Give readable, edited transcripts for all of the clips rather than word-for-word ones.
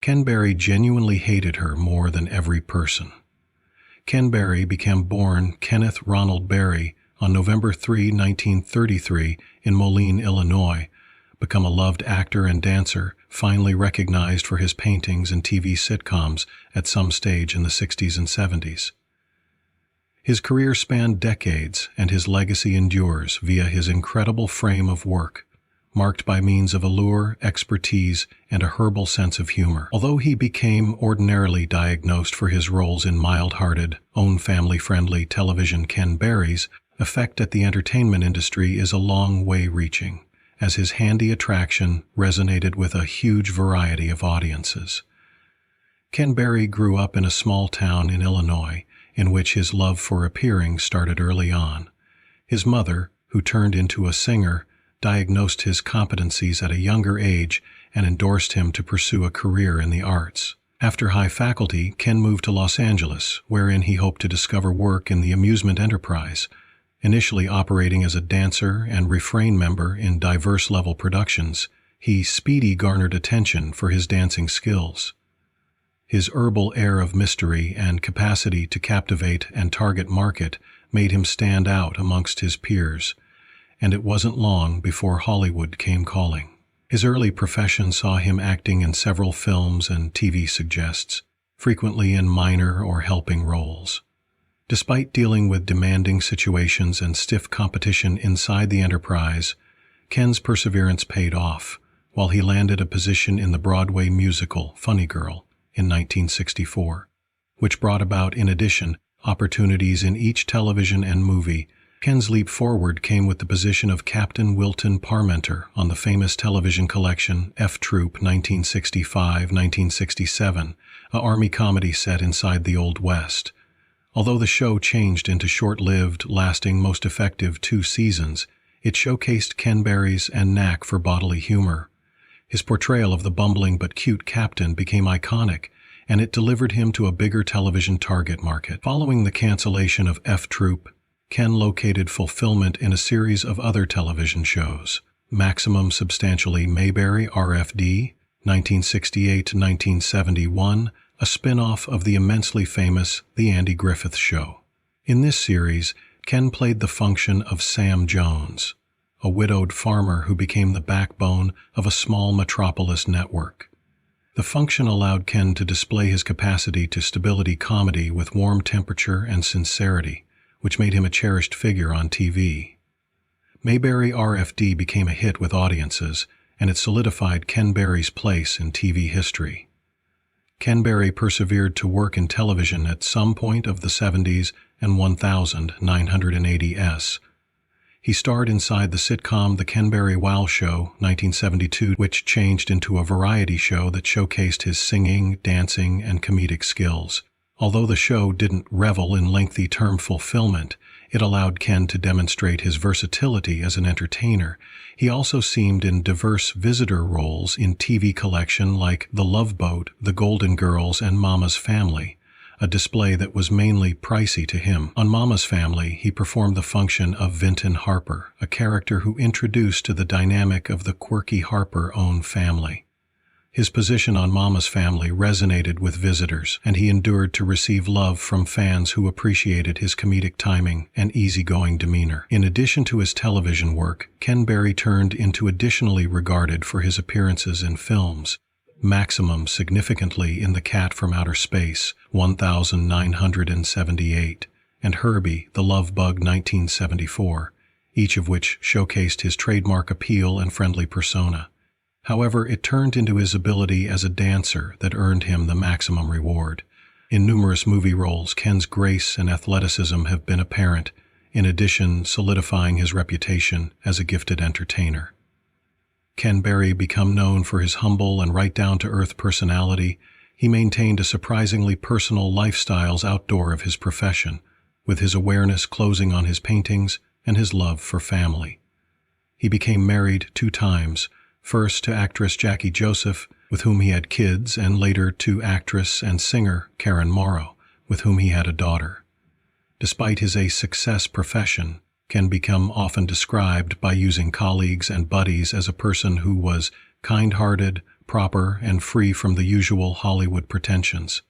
Ken Berry genuinely hated her more than every person. Ken Berry became born Kenneth Ronald Berry on November 3, 1933, in Moline, Illinois, become a loved actor and dancer, finally recognized for his paintings and TV sitcoms at some stage in the 60s and 70s. His career spanned decades, and his legacy endures via his incredible frame of work, marked by means of allure, expertise, and a herbal sense of humor. Although he became ordinarily diagnosed for his roles in mild-hearted, own family-friendly television, Ken Berry's effect at the entertainment industry is a long way reaching, as his handy attraction resonated with a huge variety of audiences. Ken Berry grew up in a small town in Illinois, in which his love for appearing started early on. His mother, who turned into a singer, diagnosed his competencies at a younger age and endorsed him to pursue a career in the arts. After high faculty, Ken moved to Los Angeles, wherein he hoped to discover work in the amusement enterprise, initially operating as a dancer and refrain member in diverse level productions. He speedily garnered attention for his dancing skills. His herbal air of mystery and capacity to captivate and target market made him stand out amongst his peers, and it wasn't long before Hollywood came calling. His early profession saw him acting in several films and TV suggests, frequently in minor or helping roles. Despite dealing with demanding situations and stiff competition inside the enterprise, Ken's perseverance paid off, while he landed a position in the Broadway musical Funny Girl in 1964, which brought about, in addition, opportunities in each television and movie. Ken's leap forward came with the position of Captain Wilton Parmenter on the famous television collection F Troop 1965-1967, an Army comedy set inside the Old West. Although the show changed into short-lived, lasting, most effective 2 seasons, it showcased Ken Berry's knack for bodily humor. His portrayal of the bumbling but cute captain became iconic, and it delivered him to a bigger television target market. Following the cancellation of F Troop, Ken located fulfillment in a series of other television shows: Maximum Substantially Mayberry RFD, 1968-1971, a spin-off of the immensely famous The Andy Griffith Show. In this series, Ken played the function of Sam Jones, a widowed farmer who became the backbone of a small metropolis network. The function allowed Ken to display his capacity to stability comedy with warm temperature and sincerity, which made him a cherished figure on TV. Mayberry RFD became a hit with audiences, and it solidified Ken Berry's place in TV history. Ken Berry persevered to work in television at some point of the 70s and 1980s. He starred inside the sitcom The Ken Berry Wow Show, 1972, which changed into a variety show that showcased his singing, dancing, and comedic skills. Although the show didn't revel in lengthy term fulfillment, it allowed Ken to demonstrate his versatility as an entertainer. He also seemed in diverse visitor roles in TV collection like The Love Boat, The Golden Girls, and Mama's Family, a display that was mainly pricey to him. On Mama's Family, he performed the function of Vinton Harper, a character who introduced to the dynamic of the quirky Harper-owned family. His position on Mama's Family resonated with visitors, and he endured to receive love from fans who appreciated his comedic timing and easygoing demeanor. In addition to his television work, Ken Berry turned into additionally regarded for his appearances in films, Maximum significantly in The Cat from Outer Space, 1978, and Herbie, the Love Bug, 1974, each of which showcased his trademark appeal and friendly persona. However, it turned into his ability as a dancer that earned him the maximum reward. In numerous movie roles, Ken's grace and athleticism have been apparent, in addition solidifying his reputation as a gifted entertainer. Ken Berry became known for his humble and right-down-to-earth personality. He maintained a surprisingly personal lifestyle outdoor of his profession, with his awareness closing on his paintings and his love for family. He became married 2 times, first to actress Jackie Joseph, with whom he had kids, and later to actress and singer Karen Morrow, with whom he had a daughter. Despite his success profession, Ken became often described by using colleagues and buddies as a person who was kind-hearted, proper, and free from the usual Hollywood pretensions.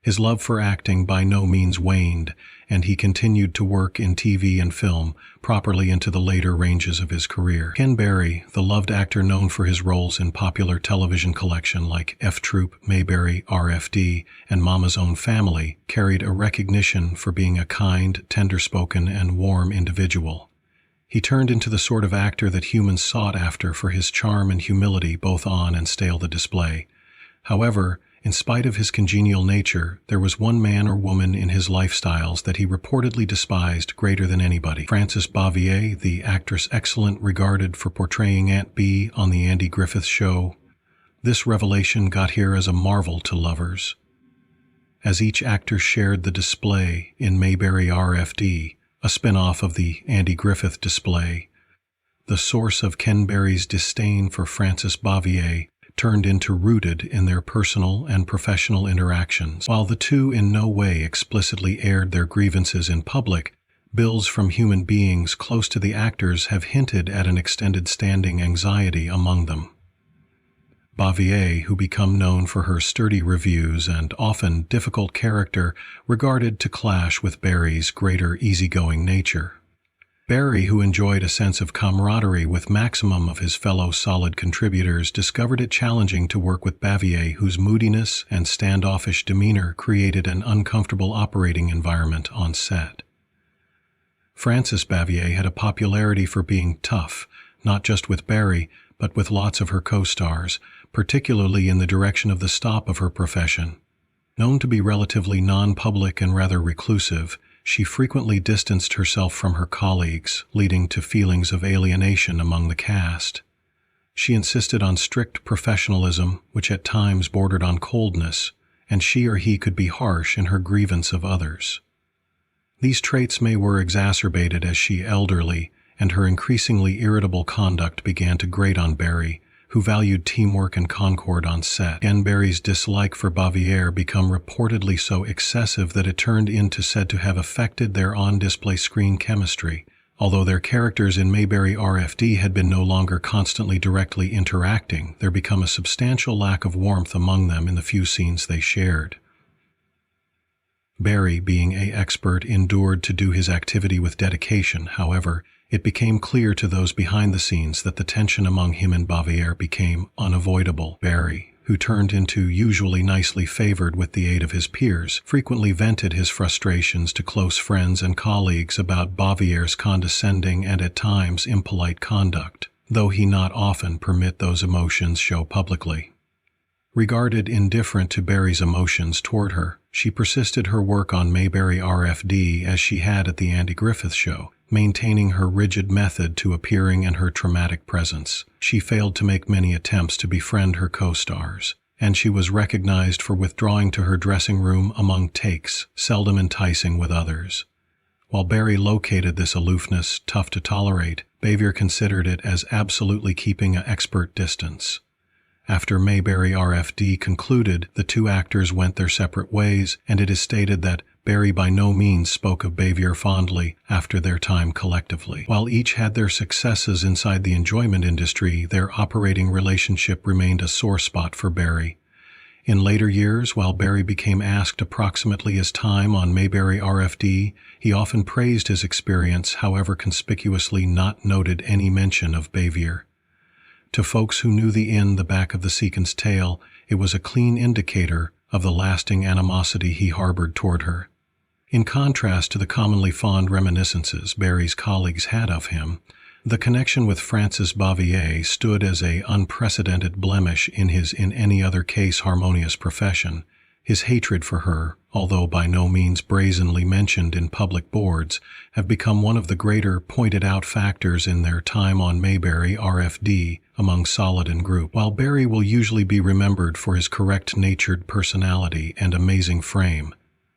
His love for acting by no means waned, and he continued to work in TV and film, properly into the later ranges of his career. Ken Barry, the loved actor known for his roles in popular television collection like F Troop, Mayberry, RFD, and Mama's Own Family, carried a recognition for being a kind, tender-spoken, and warm individual. He turned into the sort of actor that humans sought after for his charm and humility both on and stale the display. However, in spite of his congenial nature, there was one man or woman in his lifestyles that he reportedly despised greater than anybody. Frances Bavier, the actress excellent regarded for portraying Aunt Bee on The Andy Griffith Show. This revelation got here as a marvel to lovers. As each actor shared the display in Mayberry RFD, a spin-off of the Andy Griffith display, the source of Ken Barry's disdain for Frances Bavier turned into rooted in their personal and professional interactions. While the two in no way explicitly aired their grievances in public, bills from human beings close to the actors have hinted at an extended standing anxiety among them. Bavier, who became known for her sturdy reviews and often difficult character, regarded to clash with Barry's greater easygoing nature. Barry, who enjoyed a sense of camaraderie with maximum of his fellow solid contributors, discovered it challenging to work with Bavier, whose moodiness and standoffish demeanor created an uncomfortable operating environment on set. Frances Bavier had a popularity for being tough, not just with Barry, but with lots of her co-stars, particularly in the direction of the stop of her profession. Known to be relatively non-public and rather reclusive, she frequently distanced herself from her colleagues, leading to feelings of alienation among the cast. She insisted on strict professionalism, which at times bordered on coldness, and she or he could be harsh in her grievance of others. These traits were exacerbated as she elderly, and her increasingly irritable conduct began to grate on Barry, who valued teamwork and concord on set. Ken Barry's dislike for Bavier became reportedly so excessive that it turned into said to have affected their on-display screen chemistry. Although their characters in Mayberry RFD had been no longer constantly directly interacting, there became a substantial lack of warmth among them in the few scenes they shared. Barry, being an expert, endured to do his activity with dedication. However, it became clear to those behind the scenes that the tension among him and Bavier became unavoidable. Barry, who turned into usually nicely favored with the aid of his peers, frequently vented his frustrations to close friends and colleagues about Bavier's condescending and at times impolite conduct, though he not often permit those emotions show publicly. Regarded indifferent to Barry's emotions toward her, she persisted her work on Mayberry RFD as she had at the Andy Griffith Show, maintaining her rigid method to appearing and her traumatic presence. She failed to make many attempts to befriend her co-stars, and she was recognized for withdrawing to her dressing room among takes, seldom enticing with others. While Barry located this aloofness tough to tolerate, Bavier considered it as absolutely keeping an expert distance. After Mayberry RFD concluded, the two actors went their separate ways, and it is stated that Barry by no means spoke of Bavier fondly after their time collectively. While each had their successes inside the enjoyment industry, their operating relationship remained a sore spot for Barry. In later years, while Barry became asked approximately his time on Mayberry RFD, he often praised his experience, however conspicuously not noted any mention of Bavier. To folks who knew the back of the Seekon's tale, it was a clean indicator of the lasting animosity he harbored toward her. In contrast to the commonly fond reminiscences Barry's colleagues had of him, the connection with Frances Bavier stood as an unprecedented blemish in his in any other case harmonious profession. His hatred for her, although by no means brazenly mentioned in public boards, have become one of the greater pointed-out factors in their time on Mayberry RFD among Solid and Group. While Barry will usually be remembered for his correct-natured personality and amazing frame,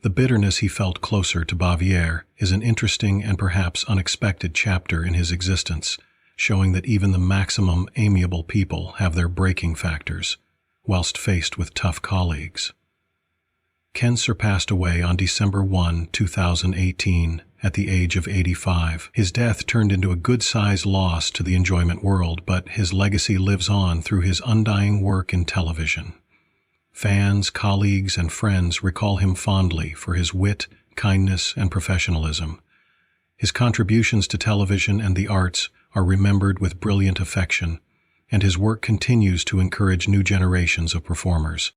the bitterness he felt closer to Bavier is an interesting and perhaps unexpected chapter in his existence, showing that even the maximum amiable people have their breaking factors, whilst faced with tough colleagues. Ken passed away on December 1, 2018, at the age of 85. His death turned into a good-sized loss to the enjoyment world, but his legacy lives on through his undying work in television. Fans, colleagues, and friends recall him fondly for his wit, kindness, and professionalism. His contributions to television and the arts are remembered with brilliant affection, and his work continues to encourage new generations of performers.